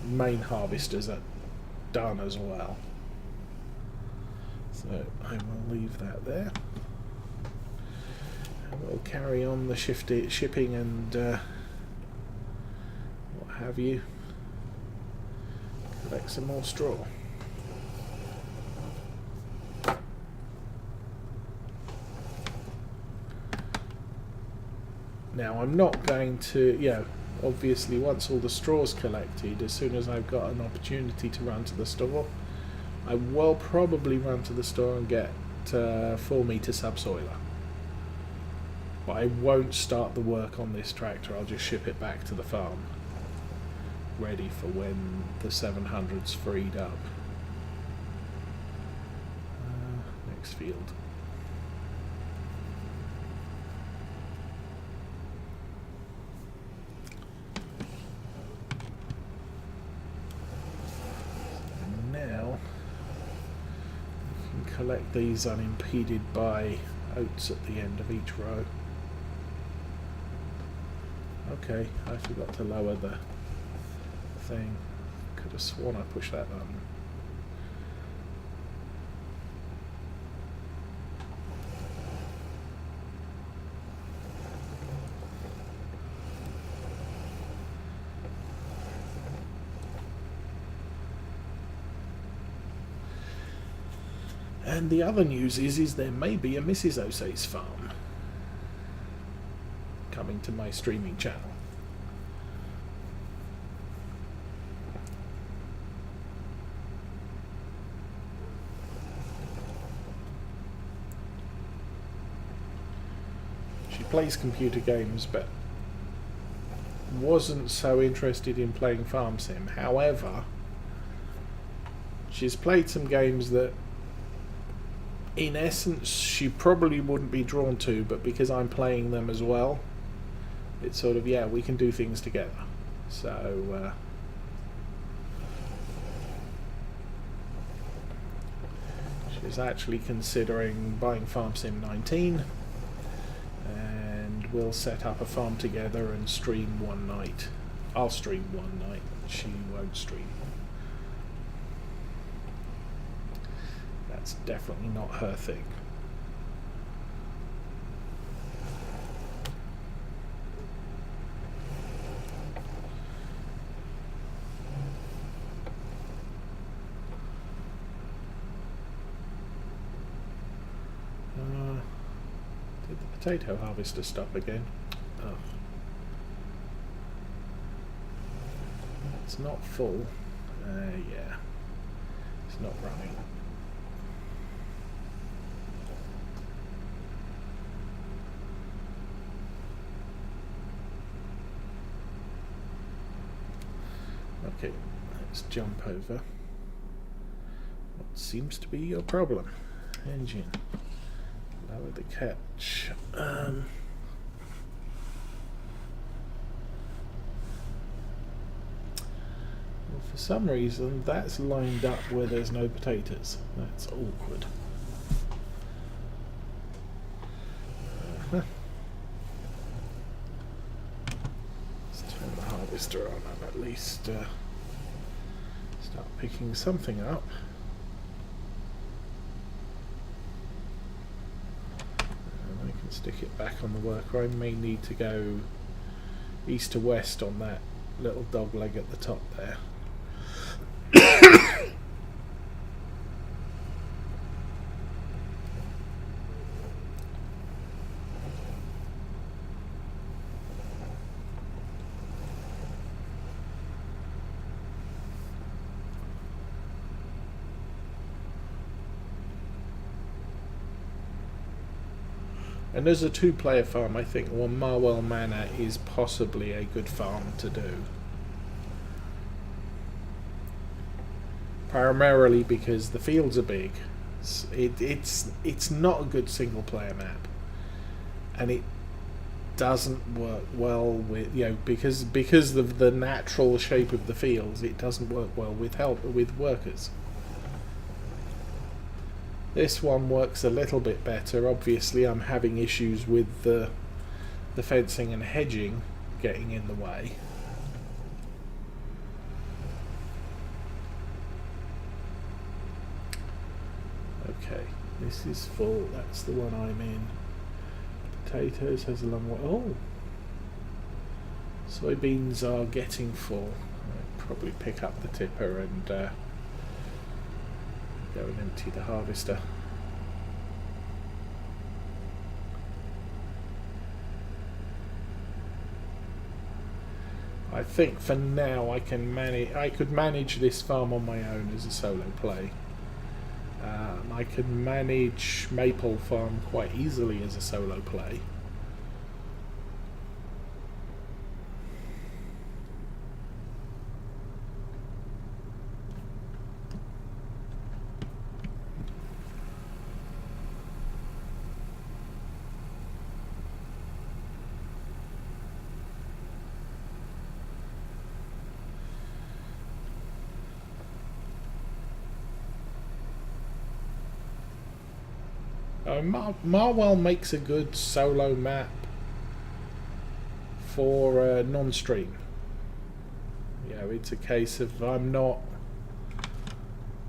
main harvesters are done as well. So I will leave that there. And we'll carry on the shipping and what have you. Collect some more straw. Now I'm not going to, obviously once all the straw's collected, as soon as I've got an opportunity to run to the store, I will probably run to the store and get 4 meter subsoiler. But I won't start the work on this tractor, I'll just ship it back to the farm, ready for when the 700's freed up. Next field. Collect these unimpeded by oats at the end of each row. Okay, I forgot to lower the thing. Could have sworn I pushed that button. And the other news is there may be a Mrs. Osei's farm coming to my streaming channel. She plays computer games but wasn't so interested in playing farm sim. However, she's played some games that in essence she probably wouldn't be drawn to, but because I'm playing them as well, it's sort of, we can do things together. So she's actually considering buying Farm Sim 19, and we'll set up a farm together and stream one night. I'll stream one night, she won't stream. That's definitely not her thing. Did the potato harvester stop again? Oh. It's not full. Yeah. It's not running. Okay, let's jump over. What seems to be your problem? Engine. Lower the catch. Well, for some reason, that's lined up where there's no potatoes. That's awkward. Let's turn the harvester on and at least start picking something up. And I can stick it back on the worker. I may need to go east to west on that little dog leg at the top there. And as a two-player farm, I think Marwell Manor is possibly a good farm to do. Primarily because the fields are big. It's not a good single-player map, and it doesn't work well with because of the natural shape of the fields. It doesn't work well with workers. This one works a little bit better. Obviously, I'm having issues with the fencing and hedging getting in the way. Okay, this is full. That's the one I'm in. Potatoes has a long way. Oh! Soybeans are getting full. I'll probably pick up the tipper and go and empty the harvester. I think for now I could manage this farm on my own as a solo play. I can manage Maple Farm quite easily as a solo play. Marwell makes a good solo map for non-stream. You know, it's a case of I'm not...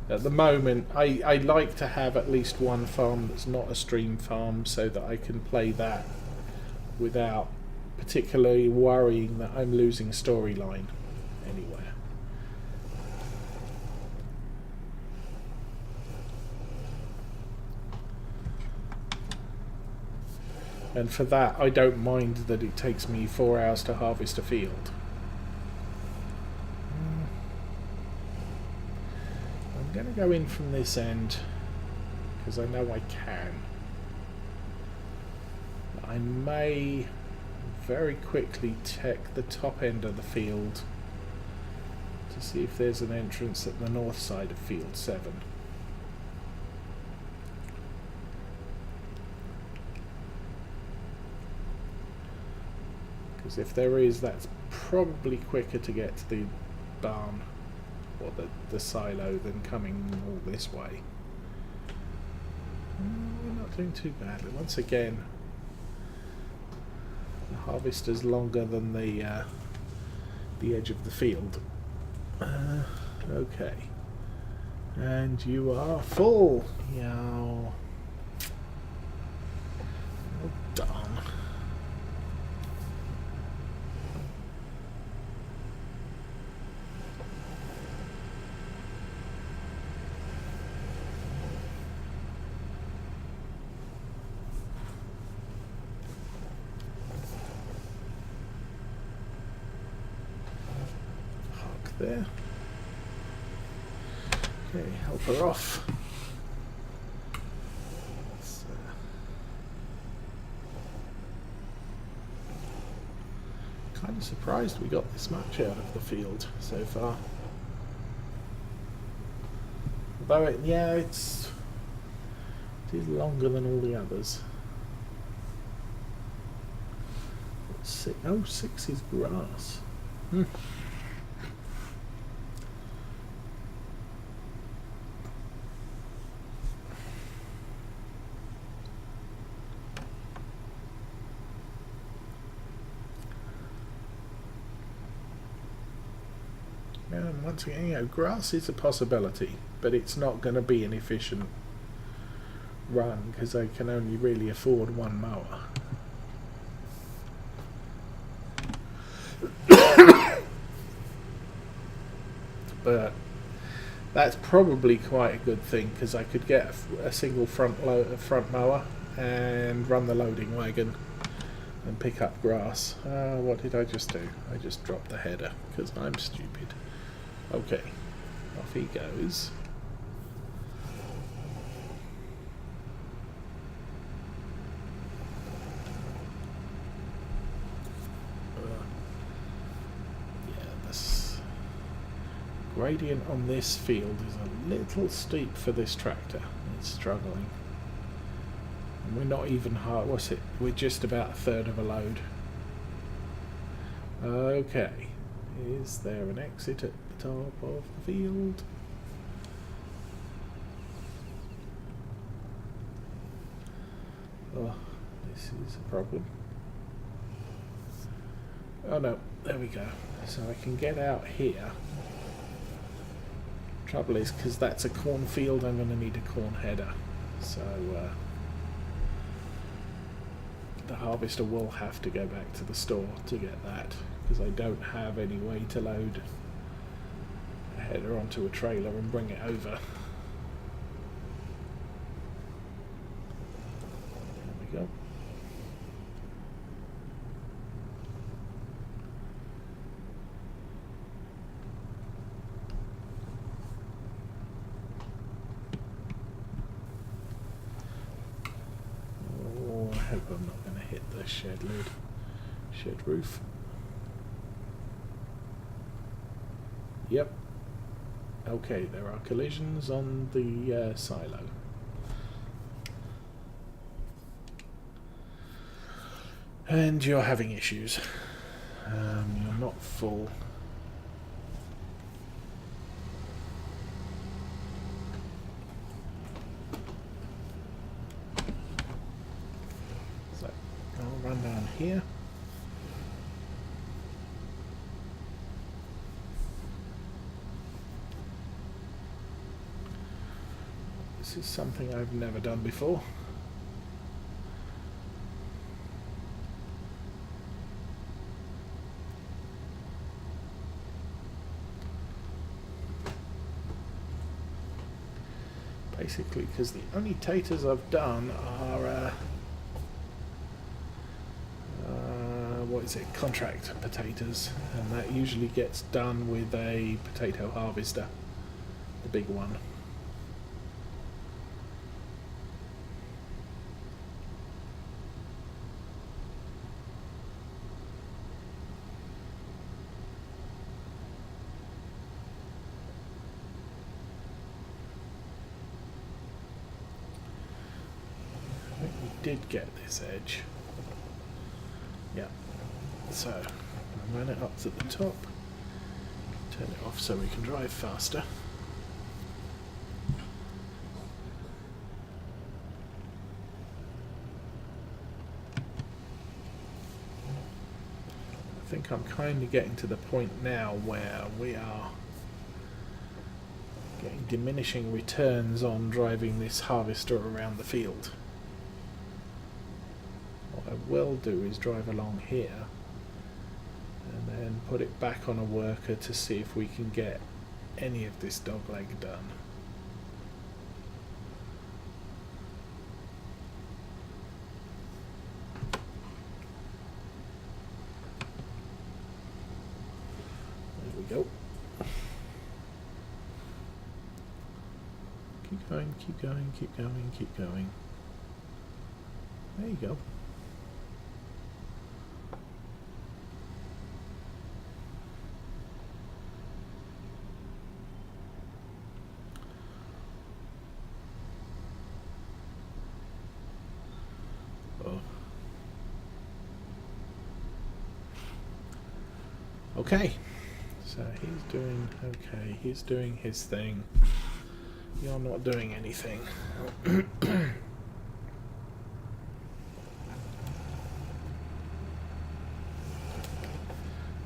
At the moment, I like to have at least one farm that's not a stream farm so that I can play that without particularly worrying that I'm losing storyline anywhere. And for that, I don't mind that it takes me 4 hours to harvest a field. I'm going to go in from this end, because I know I can. I may very quickly check the top end of the field to see if there's an entrance at the north side of field 7. Because if there is, that's probably quicker to get to the barn or the silo than coming all this way. We're not doing too badly. Once again, the harvester's longer than the edge of the field. Okay. And you are full. Yow. Oh, darn. There. Okay, help her off. Kind of surprised we got this much out of the field so far. Although it is longer than all the others. Oh, 6 is grass. And once again, you know, grass is a possibility, but it's not going to be an efficient run because I can only really afford one mower. But that's probably quite a good thing because I could get a single front mower and run the loading wagon and pick up grass. What did I just do? I just dropped the header because I'm stupid. Okay, off he goes. Yeah, this gradient on this field is a little steep for this tractor. It's struggling. And we're not even hard. What's it? We're just about a third of a load. Okay. Is there an exit at the top of the field? Oh, this is a problem. Oh no, there we go. So I can get out here. Trouble is, because that's a cornfield, I'm going to need a corn header. So the harvester will have to go back to the store to get that, because I don't have any way to load a header onto a trailer and bring it over. There we go. Oh, I hope I'm not going to hit the shed roof. Yep. Okay, there are collisions on the silo. And you're having issues. You're not full. So, I'll run down here. This is something I've never done before. Basically, because the only taters I've done are what is it, contract potatoes, and that usually gets done with a potato harvester, the big one. I think we did get this edge. Yeah. So, run it up to the top, turn it off so we can drive faster. I think I'm kind of getting to the point now where we are getting diminishing returns on driving this harvester around the field. What I will do is drive along here and then put it back on a worker to see if we can get any of this dogleg done. There we go. Keep going, keep going, keep going, keep going. There you go. Okay, so he's doing okay, he's doing his thing. You're not doing anything.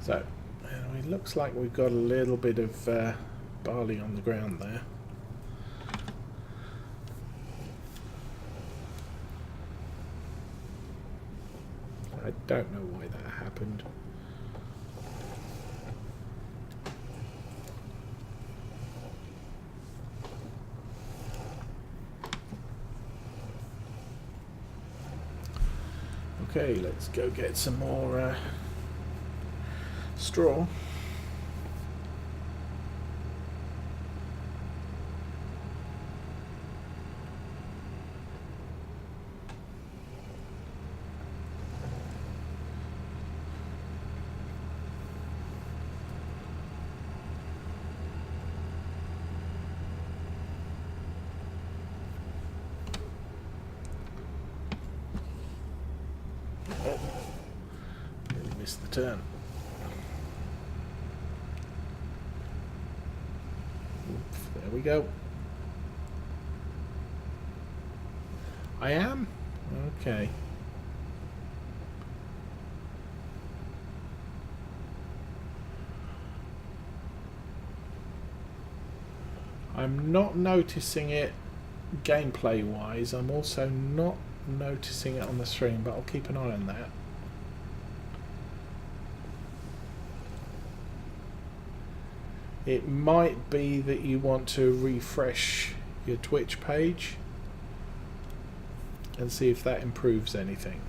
So, it looks like we've got a little bit of barley on the ground there. I don't know why that happened. Okay, let's go get some more straw. Oh, nearly missed the turn. Oops, there we go. I am? Okay. I'm not noticing it gameplay wise, I'm also not noticing it on the stream, but I'll keep an eye on that. It might be that you want to refresh your Twitch page and see if that improves anything.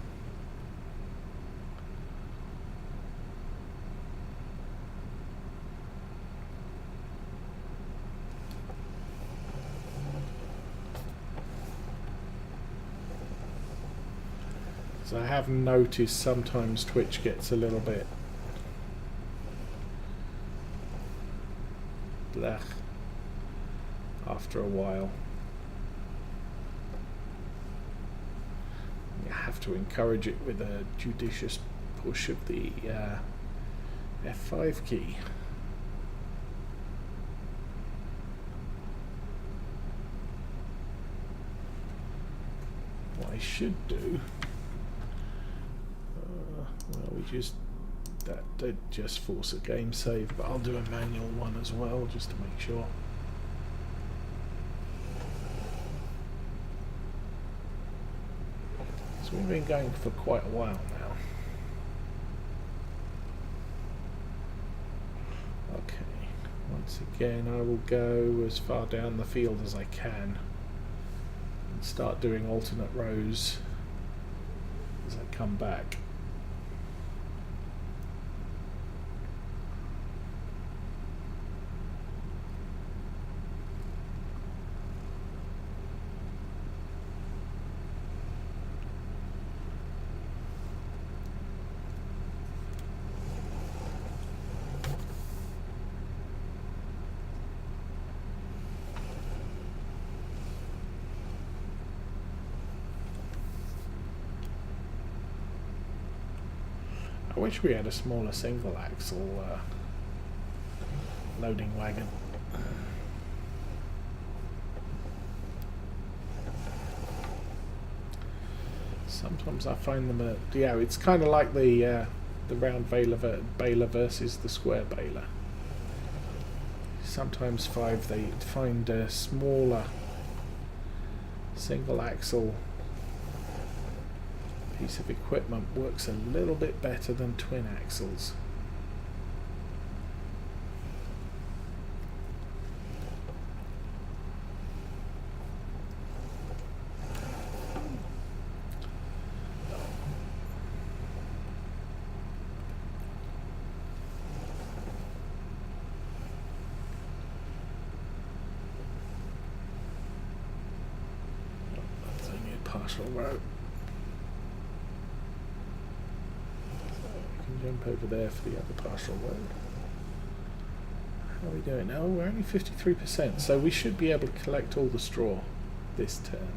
So I have noticed sometimes Twitch gets a little bit blech after a while. You have to encourage it with a judicious push of the F5 key. What I should do, well, we just, that did just force a game save, but I'll do a manual one as well just to make sure. So we've been going for quite a while now. Okay, once again I will go as far down the field as I can and start doing alternate rows as I come back. I wish we had a smaller single axle loading wagon. Sometimes I find them yeah, it's kind of like the round baler versus the square baler. Sometimes they find a smaller single axle piece of equipment works a little bit better than twin axles. That's only a partial row. Jump over there for the other partial road. How are we doing now? We're only 53%, so we should be able to collect all the straw this turn.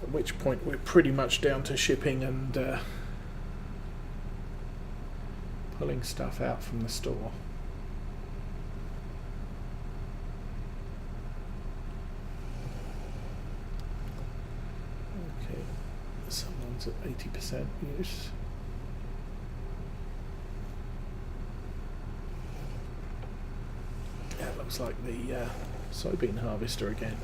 At which point we're pretty much down to shipping and pulling stuff out from the store. At 80% use. Yeah, it looks like the soybean harvester again.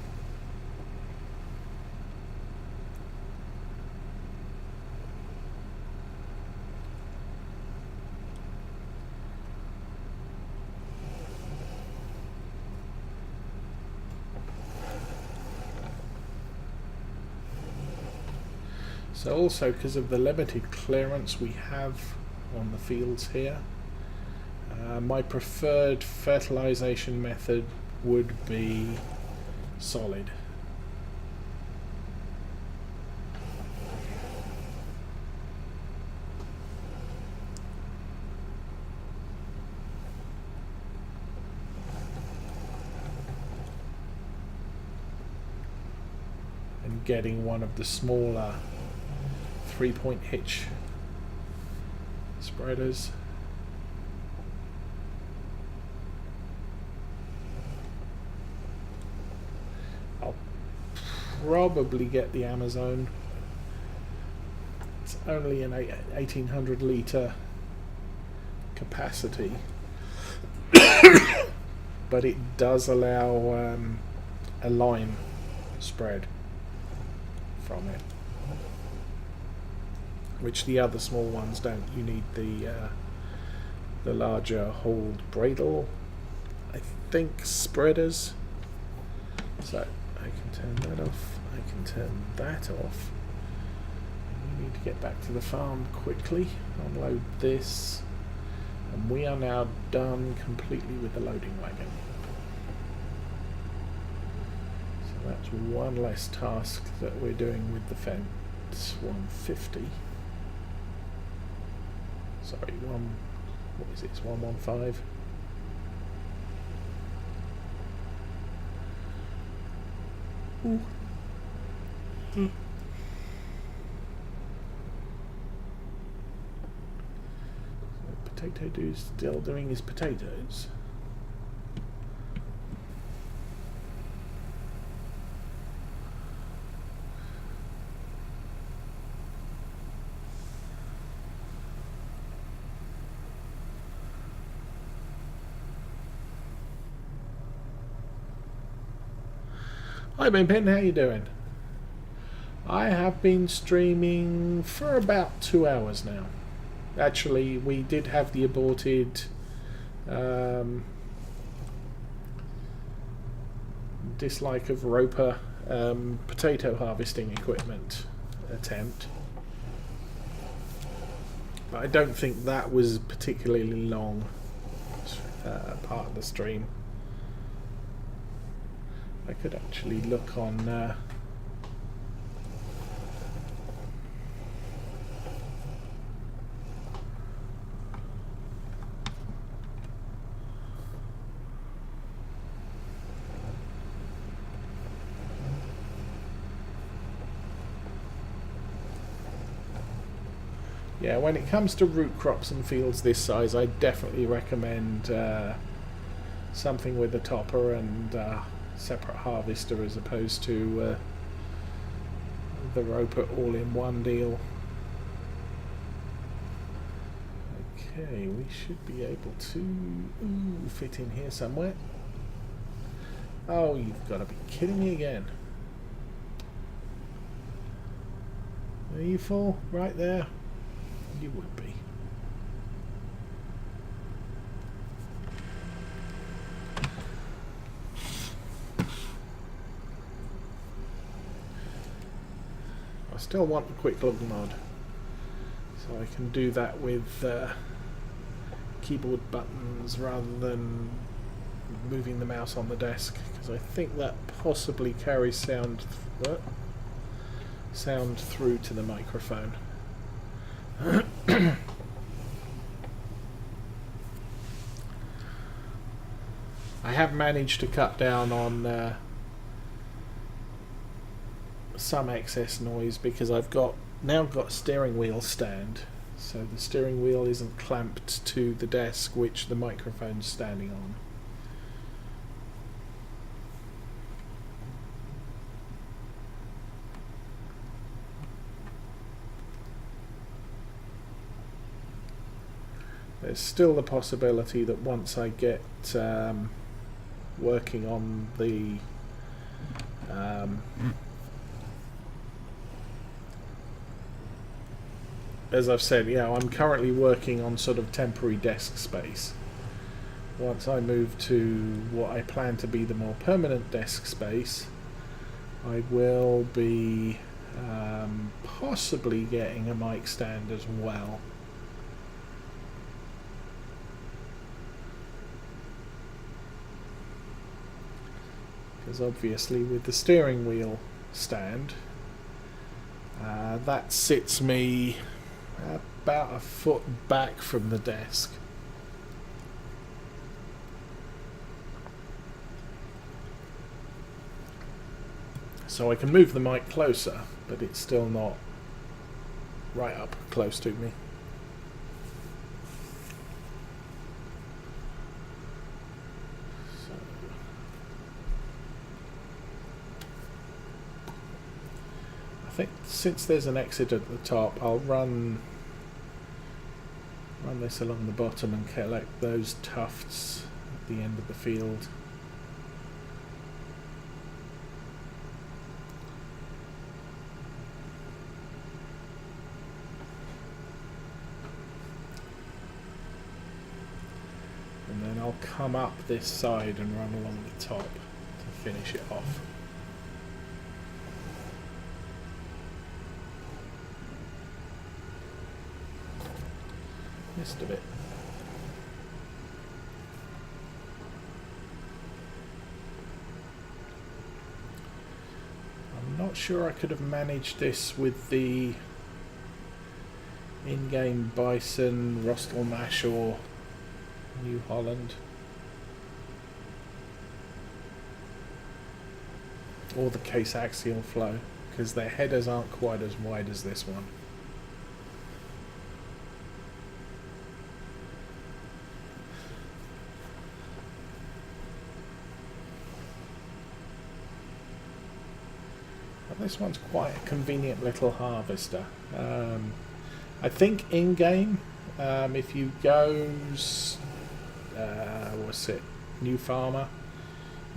So also, because of the limited clearance we have on the fields here, my preferred fertilization method would be solid. And getting one of the smaller 3-point hitch spreaders. I'll probably get the Amazon It's only an 1800 litre capacity, but it does allow a line spread from it, which the other small ones don't. You need the larger hold bradle, I think, spreaders. So I can turn that off, I can turn that off. We need to get back to the farm quickly, unload this, and we are now done completely with the loading wagon. So that's one less task that we're doing with the fence. 150. Sorry, what is it? It's 115. Ooh. So Potato Dude's still doing his potatoes. Hi Minpin, how you doing? I have been streaming for about 2 hours now. Actually, we did have the aborted dislike of Roper potato harvesting equipment attempt. But I don't think that was particularly long part of the stream. I could actually look on yeah, when it comes to root crops and fields this size, I definitely recommend something with a topper and separate harvester as opposed to the Roper all-in-one deal. Okay, we should be able to fit in here somewhere. Oh, you've got to be kidding me again. Are you full? Right there? You would be. I still want the quick look mod, so I can do that with keyboard buttons rather than moving the mouse on the desk, because I think that possibly carries sound through to the microphone. I have managed to cut down on some excess noise because I've now got a steering wheel stand, so the steering wheel isn't clamped to the desk which the microphone's standing on. There's still the possibility that once I get working on the as I've said, I'm currently working on sort of temporary desk space. Once I move to what I plan to be the more permanent desk space, I will be possibly getting a mic stand as well. Because obviously with the steering wheel stand, that sits me about a foot back from the desk. So I can move the mic closer, but it's still not right up close to me. I think since there's an exit at the top, I'll run this along the bottom and collect those tufts at the end of the field. And then I'll come up this side and run along the top to finish it off. Missed a bit. I'm not sure I could have managed this with the in-game Bison, Rostelmash or New Holland. Or the case axial flow, because their headers aren't quite as wide as this one. This one's quite a convenient little harvester. I think in-game, if you go, what's it, New Farmer,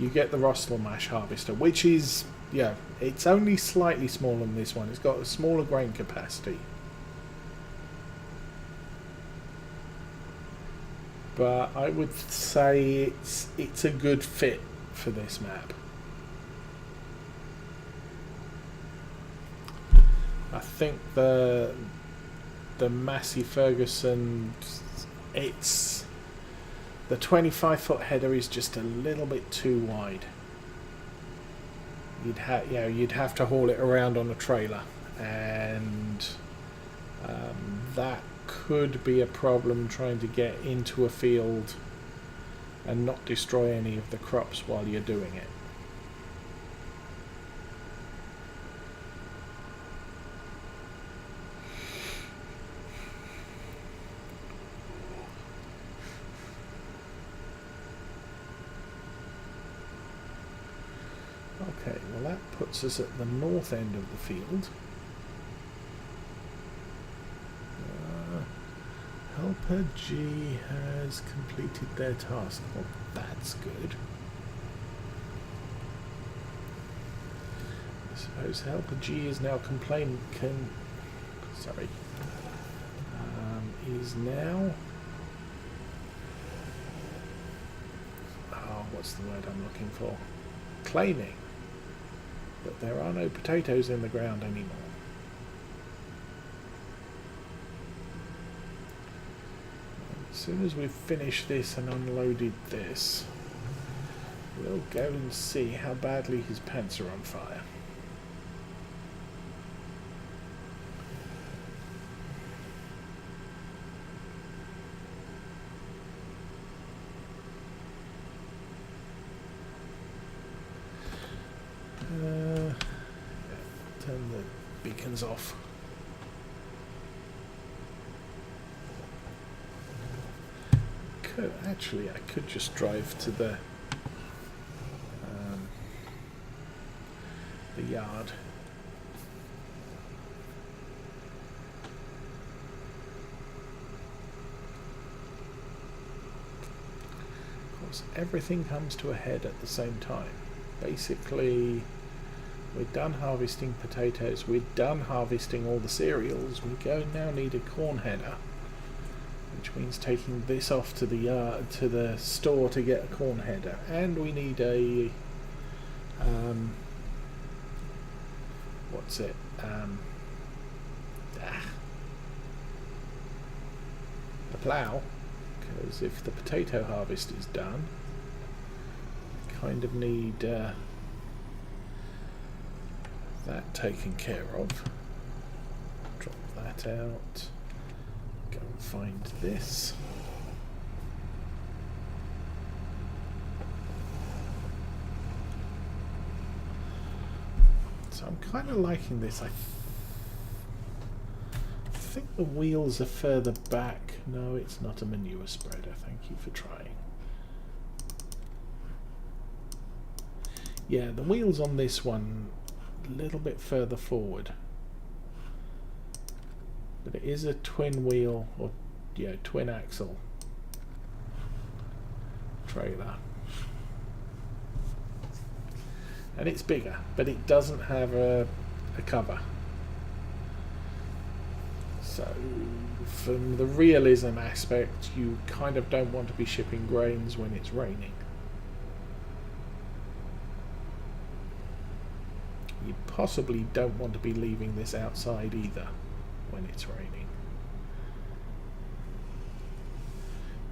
you get the Rostelmash harvester, which is, yeah, it's only slightly smaller than this one. It's got a smaller grain capacity. But I would say it's a good fit for this map. I think the Massey Ferguson, it's the 25-foot header is just a little bit too wide. You'd have to haul it around on a trailer, and that could be a problem trying to get into a field and not destroy any of the crops while you're doing it. Okay, well that puts us at the north end of the field. Helper G has completed their task. Well, that's good. I suppose Helper G is now is now... Oh, what's the word I'm looking for? Claiming that there are no potatoes in the ground anymore. As soon as we've finished this and unloaded this, we'll go and see how badly his pants are on fire. Turn the beacons off. I could just drive to the yard. Of course, everything comes to a head at the same time. Basically, we're done harvesting potatoes, we're done harvesting all the cereals, we now need a corn header, which means taking this off to the yard, to the store to get a corn header, and we need a a plough, because if the potato harvest is done, we kind of need that taken care of. Drop that out. Go and find this. So I'm kind of liking this. I think the wheels are further back. No, it's not a manure spreader. Thank you for trying. Yeah, the wheels on this one a little bit further forward. But it is a twin wheel, or twin axle trailer. And it's bigger, but it doesn't have a cover. So from the realism aspect, you kind of don't want to be shipping grains when it's raining. You possibly don't want to be leaving this outside either when it's raining.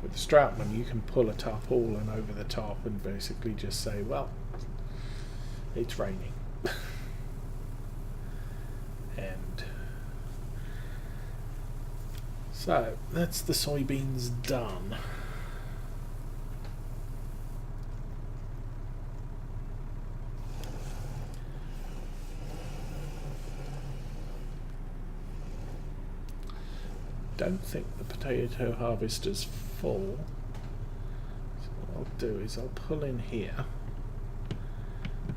With the Strautmann, you can pull a tarpaulin over the top and basically just say, well, it's raining. And so that's the soybeans done. Don't think the potato harvester's full. So what I'll do is I'll pull in here,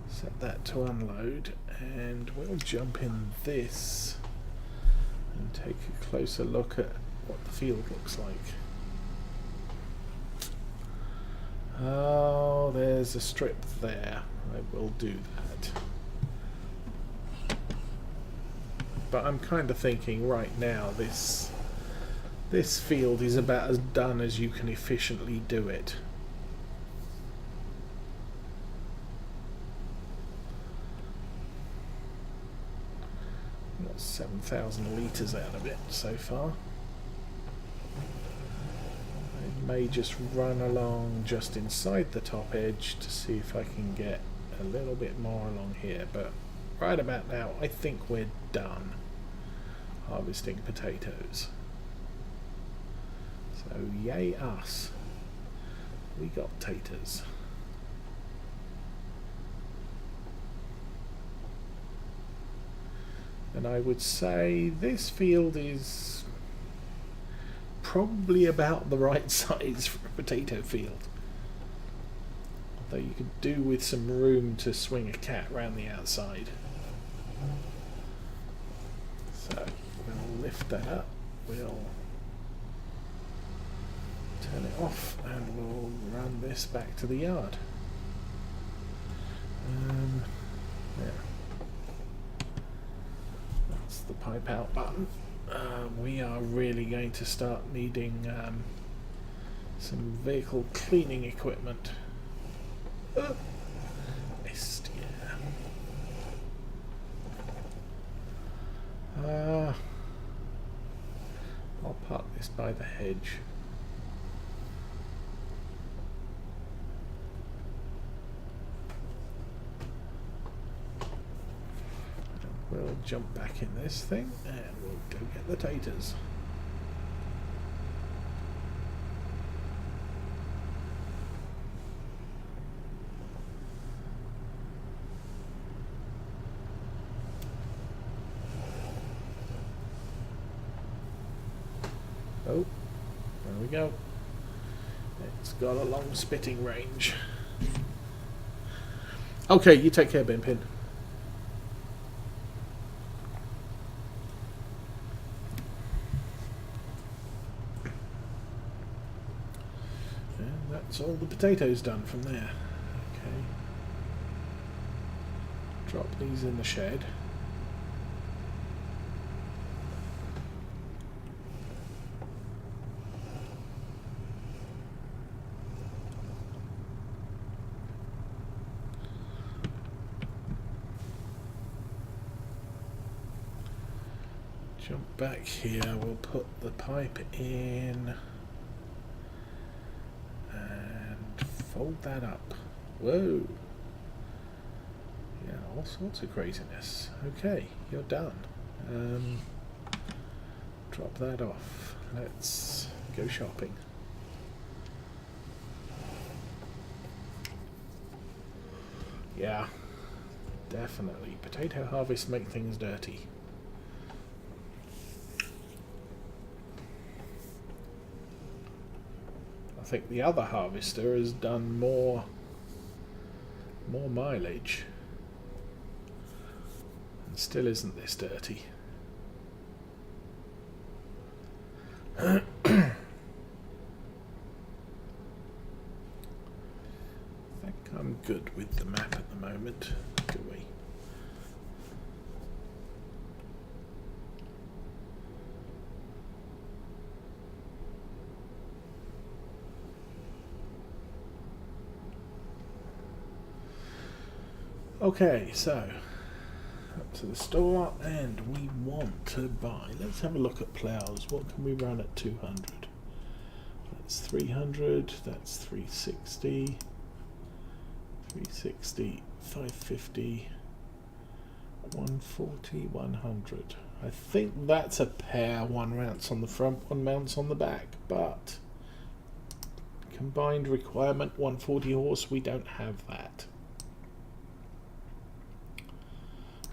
set that to unload, and we'll jump in this and take a closer look at what the field looks like. Oh, there's a strip there. I will do that. But I'm kind of thinking right now this field is about as done as you can efficiently do it. Got 7,000 litres out of it so far. I may just run along just inside the top edge to see if I can get a little bit more along here, but right about now I think we're done harvesting potatoes. So yay us, we got taters. And I would say this field is probably about the right size for a potato field. Although you could do with some room to swing a cat round the outside. So we'll lift that up, we'll turn it off, and we'll run this back to the yard. Yeah. That's the pipe out button. We are really going to start needing some vehicle cleaning equipment. Missed, yeah. I'll park this by the hedge. We'll jump back in this thing and we'll go get the taters. Oh, there we go. It's got a long spitting range. Okay, you take care, Ben Pin. That's all the potatoes done from there. Okay. Drop these in the shed. Jump back here, we'll put the pipe in. Fold that up. Whoa. Yeah, all sorts of craziness. Okay, you're done. Drop that off. Let's go shopping. Yeah, definitely. Potato harvests make things dirty. I think the other harvester has done more mileage and still isn't this dirty. I think I'm good with the map at the moment. Do we? Okay, so up to the store, and we want to buy. Let's have a look at plows. What can we run at 200? That's 300. That's 360. 360, 550, 140, 100. I think that's a pair. One mounts on the front, one mounts on the back, but combined requirement 140 horse. We don't have that.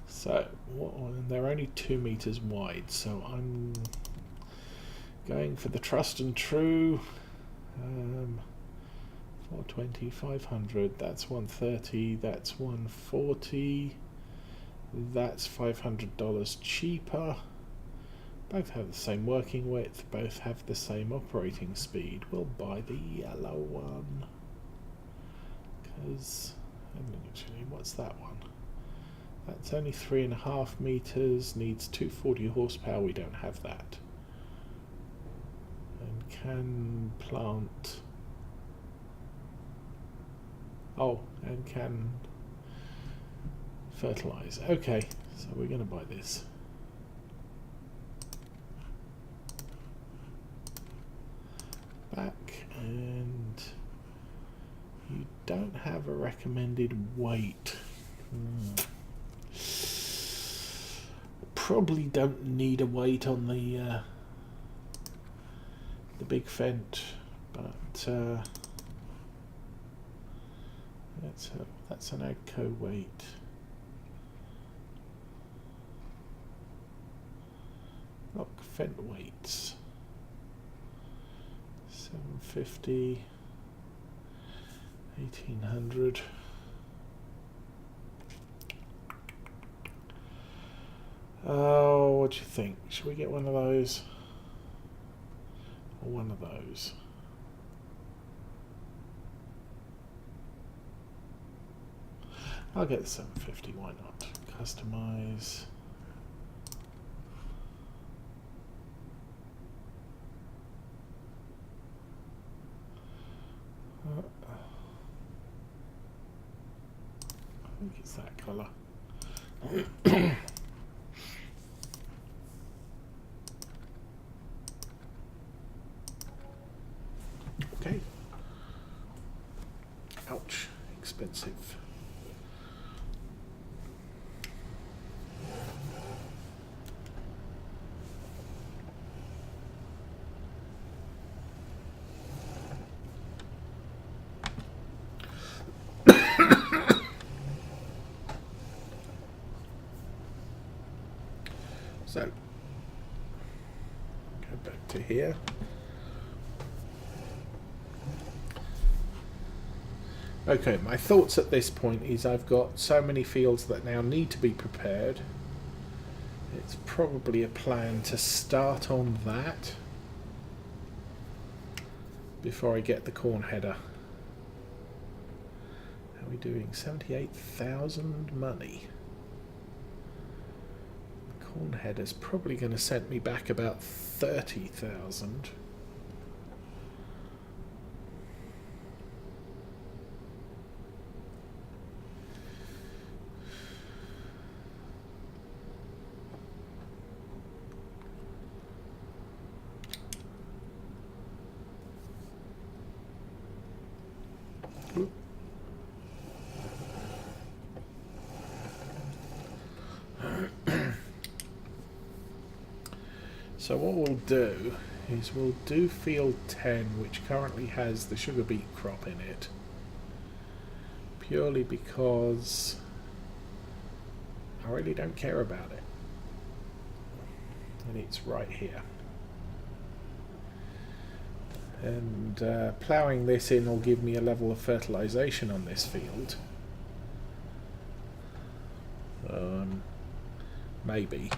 So they're only 2 meters wide, so I'm going for the trust and true. 420, 500, that's 130, that's 140, that's $500 cheaper. Both have the same working width, both have the same operating speed. We'll buy the yellow one, because actually, what's that one? That's only 3.5 meters, needs 240 horsepower. We don't have that. And can plant. Oh, and can fertilize. Okay, so we're going to buy this. Back, and you don't have a recommended weight. Probably don't need a weight on the big Fent, but that's an AGCO weight. Look, Fent weights. 750, 1800. Oh, what do you think? Should we get one of those? Or one of those? I'll get the 750, why not? Customize. I think it's that colour. Okay. Ouch, expensive. So, go back to here. Okay, my thoughts at this point is I've got so many fields that now need to be prepared. It's probably a plan to start on that before I get the corn header. How are we doing? 78,000 money. The corn header's probably going to send me back about 30,000. So what we'll do is we'll do field 10, which currently has the sugar beet crop in it, purely because I really don't care about it, and it's right here. And ploughing this in will give me a level of fertilization on this field. Maybe.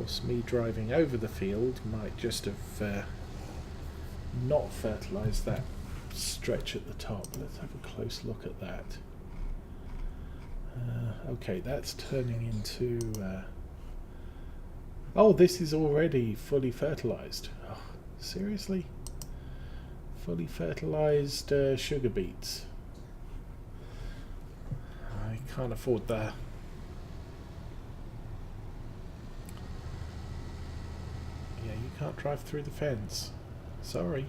course, me driving over the field might just have not fertilised that stretch at the top. Let's have a close look at that. Okay, that's turning into... oh, this is already fully fertilised. Oh, seriously? Fully fertilised sugar beets. I can't afford that. Yeah, you can't drive through the fence. Sorry.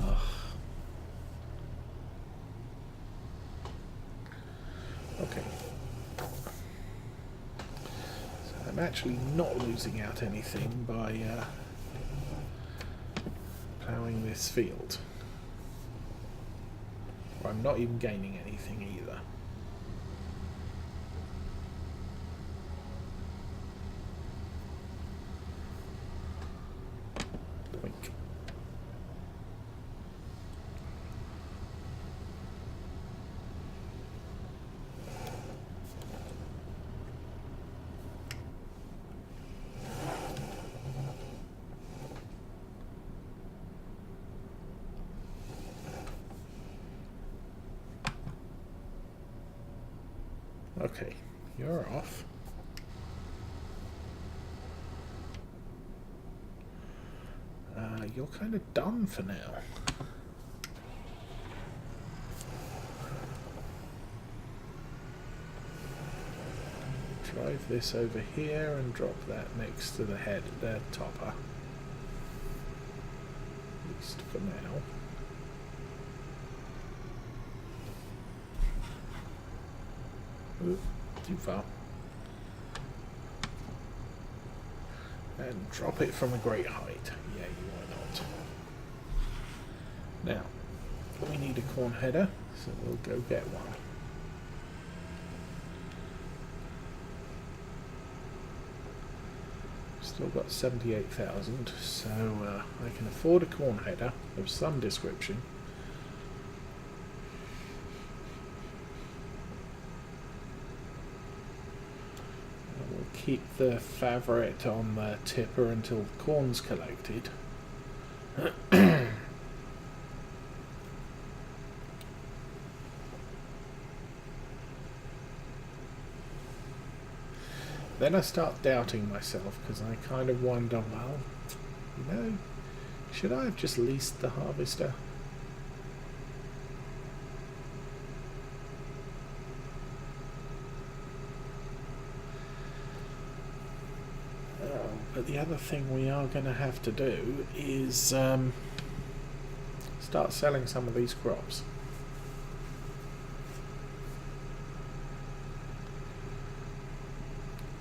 Ugh. Okay. So I'm actually not losing out anything by ploughing this field. Or I'm not even gaining anything either. Boink. Okay, you're off. You're kind of done for now. Drive this over here and drop that next to the topper. At least for now. Ooh, too far. And drop it from a great height. Yeah, why not? Now, we need a corn header, so we'll go get one. Still got 78,000, so I can afford a corn header of some description. Keep the favret on the tipper until the corn's collected. Then I start doubting myself because I kind of wonder, well, you know, should I have just leased the harvester? But the other thing we are going to have to do is start selling some of these crops.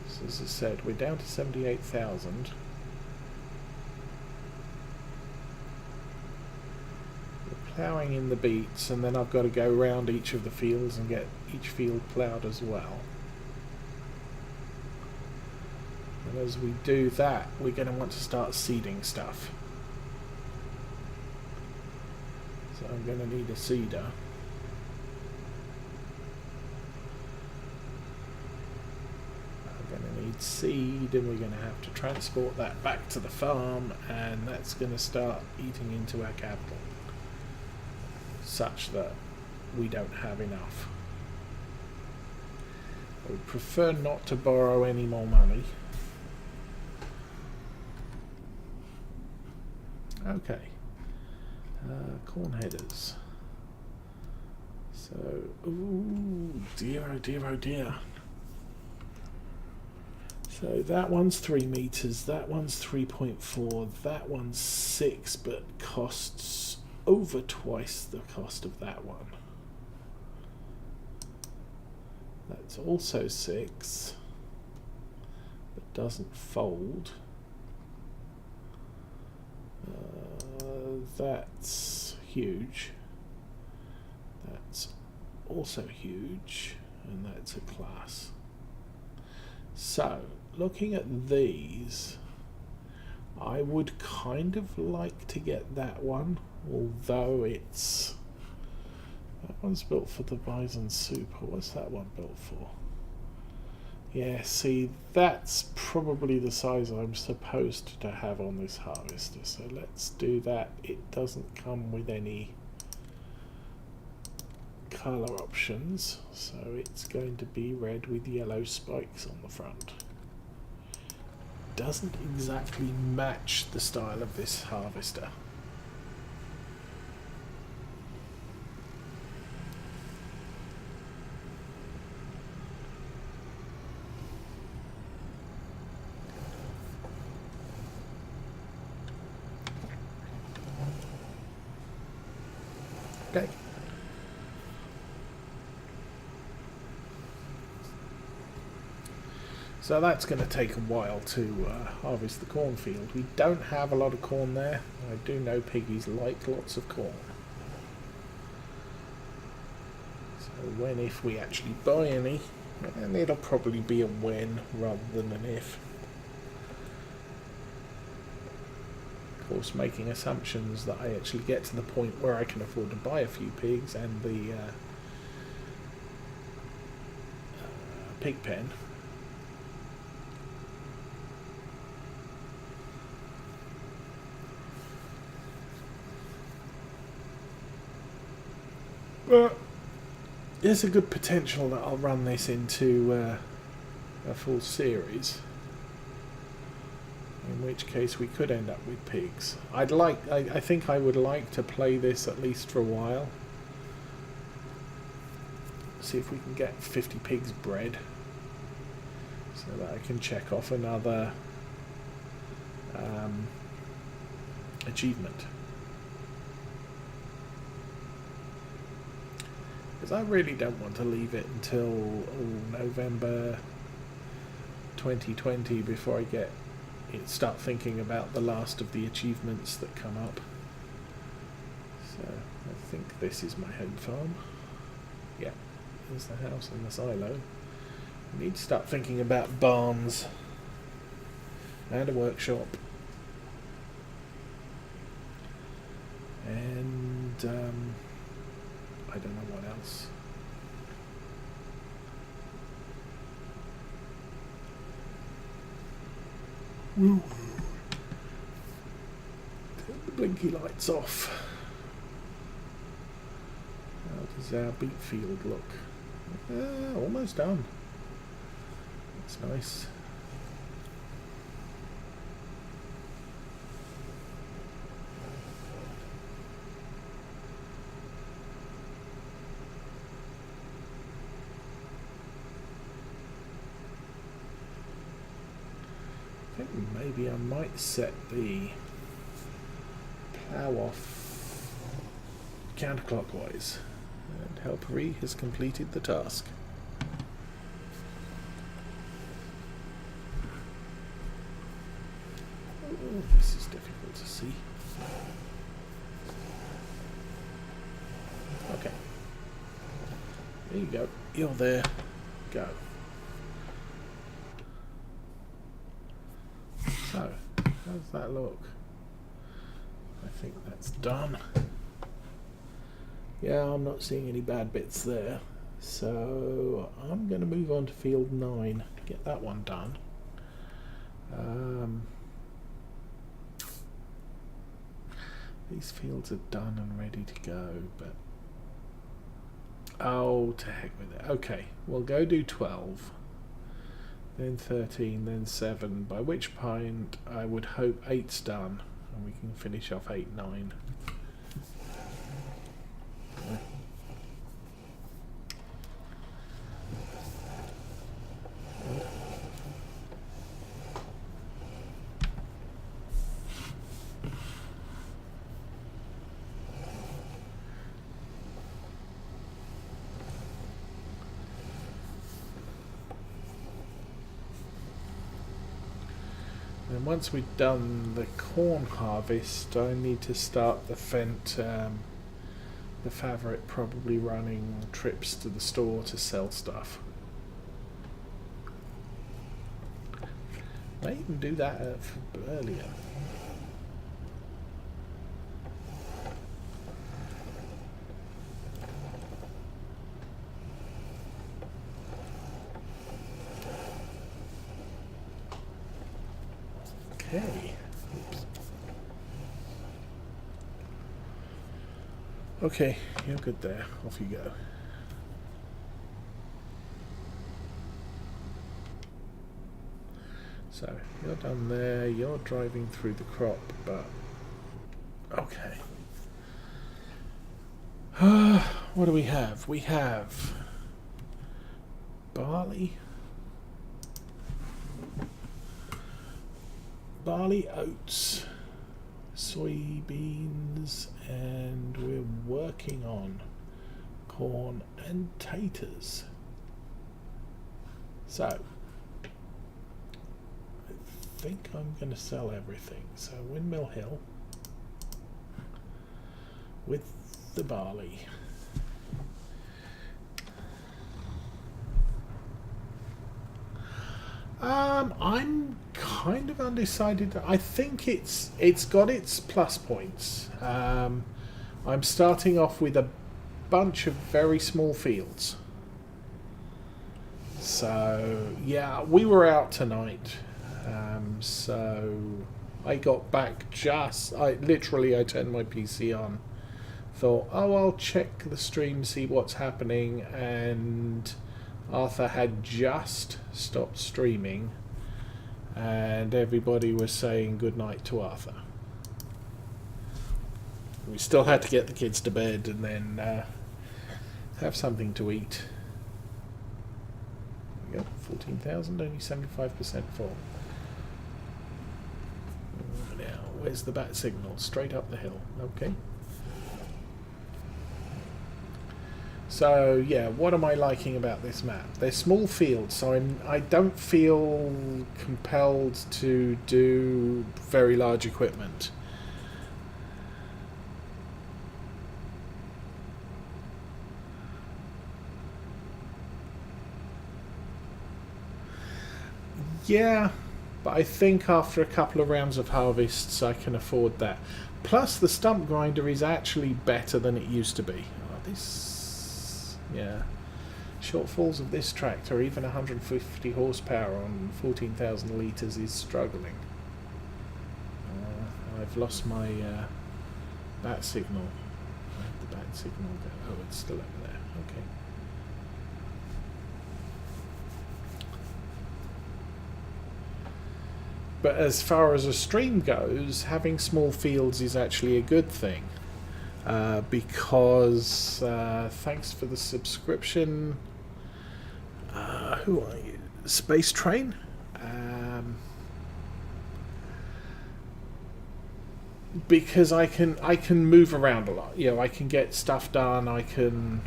So as I said, we're down to 78,000. We're ploughing in the beets, and then I've got to go round each of the fields and get each field ploughed as well. And as we do that, we're going to want to start seeding stuff. So I'm going to need a seeder. I'm going to need seed, and we're going to have to transport that back to the farm, and that's going to start eating into our capital, such that we don't have enough. I would prefer not to borrow any more money. Okay, corn headers. So, ooh, dear, oh dear, oh dear. So that one's 3 meters, that one's 3.4, that one's 6, but costs over twice the cost of that one. That's also 6, but doesn't fold. That's huge. That's also huge, and that's a class. So, looking at these, I would kind of like to get that one, although that one's built for the bison super. What's that one built for? Yeah, see, that's probably the size I'm supposed to have on this harvester, so let's do that. It doesn't come with any colour options, so it's going to be red with yellow spikes on the front. Doesn't exactly match the style of this harvester. Okay. So that's going to take a while to harvest the cornfield. We don't have a lot of corn there. I do know piggies like lots of corn. So when, if we actually buy any, and it'll probably be a when rather than an if. Of course, making assumptions that I actually get to the point where I can afford to buy a few pigs and the pig pen. But there's a good potential that I'll run this into a full series, in which case we could end up with pigs. I think I would like to play this at least for a while. See if we can get 50 pigs bred, so that I can check off another achievement. Because I really don't want to leave it until November 2020 before I start thinking about the last of the achievements that come up. So I think this is my home farm. Yeah, there's the house and the silo. I need to start thinking about barns and a workshop and I don't know what else. Woo. Turn the blinky lights off. How does our beet field look? Almost done. That's nice. I think maybe I might set the plough off counterclockwise, and Helpery has completed the task. Oh, this is difficult to see. Okay. There you go. You're there. Go. So, how does that look? I think that's done. Yeah, I'm not seeing any bad bits there. So, I'm going to move on to field 9 to get that one done. These fields are done and ready to go, but... oh, to heck with it. Okay, we'll go do 12. Then 13, then 7, by which point I would hope 8's done, and we can finish off 8, 9. And once we've done the corn harvest, I need to start the Fent, the Favourite probably running trips to the store to sell stuff. I even do that earlier. Okay. Oops. Okay, you're good there. Off you go. So, you're done there. You're driving through the crop, but... Okay. What do we have? We have... barley. Barley, oats, soybeans, and we're working on corn and taters. So, I think I'm going to sell everything. So, Windmill Hill with the barley. I'm kind of undecided. I think it's got its plus points. I'm starting off with a bunch of very small fields. So yeah, we were out tonight. So I got back I turned my PC on, thought, oh, I'll check the stream, see what's happening, and Arthur had just stopped streaming and everybody was saying goodnight to Arthur. We still had to get the kids to bed and then have something to eat. There we go, 14,000, only 75% full. Now, where's the bat signal? Straight up the hill. Okay. So yeah, what am I liking about this map? They're small fields, so I don't feel compelled to do very large equipment. Yeah, but I think after a couple of rounds of harvests I can afford that. Plus the stump grinder is actually better than it used to be. Oh, yeah. Shortfalls of this tractor, even 150 horsepower on 14,000 litres is struggling. I've lost my bat signal. Where did the bat signal go? Oh, it's still over there. Okay. But as far as a stream goes, having small fields is actually a good thing. Because thanks for the subscription. Who are you? Space Train. Because I can move around a lot. You know, I can get stuff done. I can,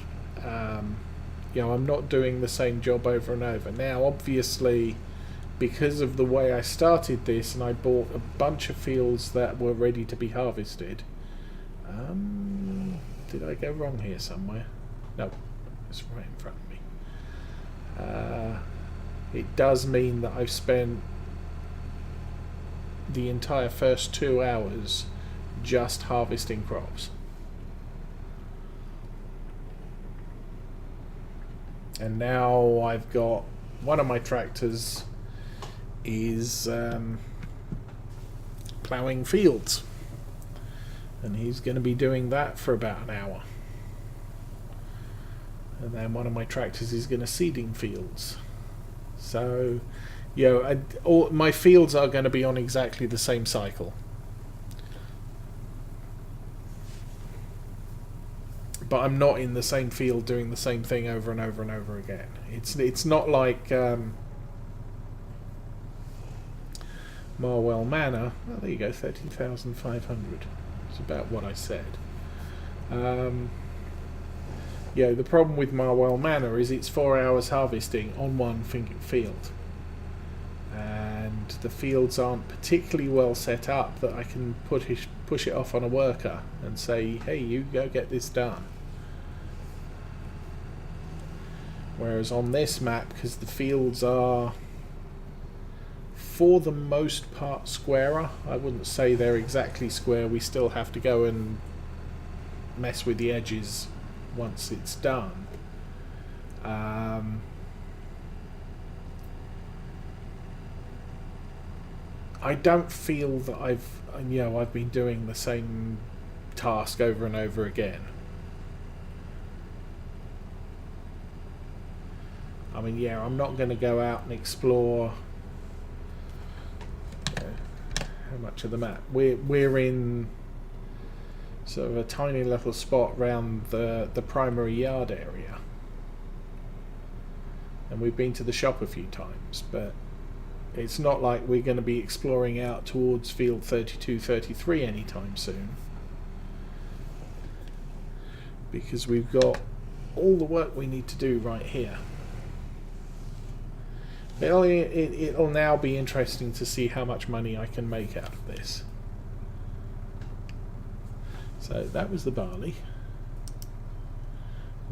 you know, I'm not doing the same job over and over. Now, obviously, because of the way I started this, and I bought a bunch of fields that were ready to be harvested. Did I go wrong here somewhere? No, it's right in front of me. It does mean that I've spent the entire first 2 hours just harvesting crops. And now I've got one of my tractors is ploughing fields. And he's going to be doing that for about an hour. And then one of my tractors is going to seeding fields. So, you know, all my fields are going to be on exactly the same cycle. But I'm not in the same field doing the same thing over and over and over again. It's not like Marwell Manor. Well, there you go, 30,500. It's about what I said. You know, the problem with Marwell Manor is it's 4 hours harvesting on one field. And the fields aren't particularly well set up that I can push it off on a worker and say, hey, you go get this done. Whereas on this map, because the fields are for the most part squarer, I wouldn't say they're exactly square, we still have to go and mess with the edges once it's done. I don't feel that I've been doing the same task over and over again. I mean, yeah, I'm not going to go out and explore. How much of the map? We're in sort of a tiny little spot around the primary yard area, and we've been to the shop a few times, but it's not like we're going to be exploring out towards field 32, 33 anytime soon, because we've got all the work we need to do right here. It'll now be interesting to see how much money I can make out of this. So that was the barley.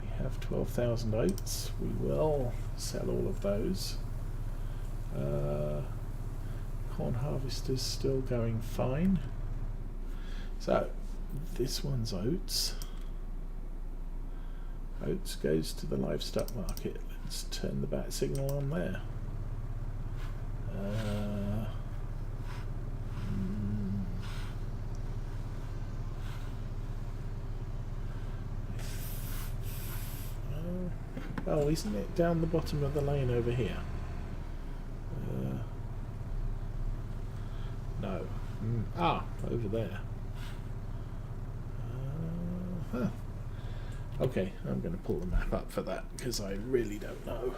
We have 12,000 oats. We will sell all of those. Corn harvester's still going fine. So this one's oats. Oats goes to the livestock market. Let's turn the bat signal on there. Oh, isn't it down the bottom of the lane over here? No. Over there. Okay, I'm going to pull the map up for that because I really don't know.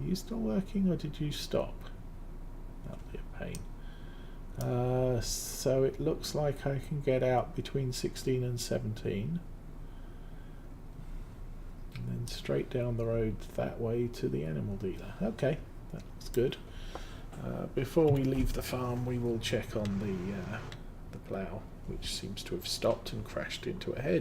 Are you still working or did you stop? That'll be a pain. So it looks like I can get out between 16 and 17. And then straight down the road that way to the animal dealer. Okay, that's good. Before we leave the farm, we will check on the plough, which seems to have stopped and crashed into a hedge.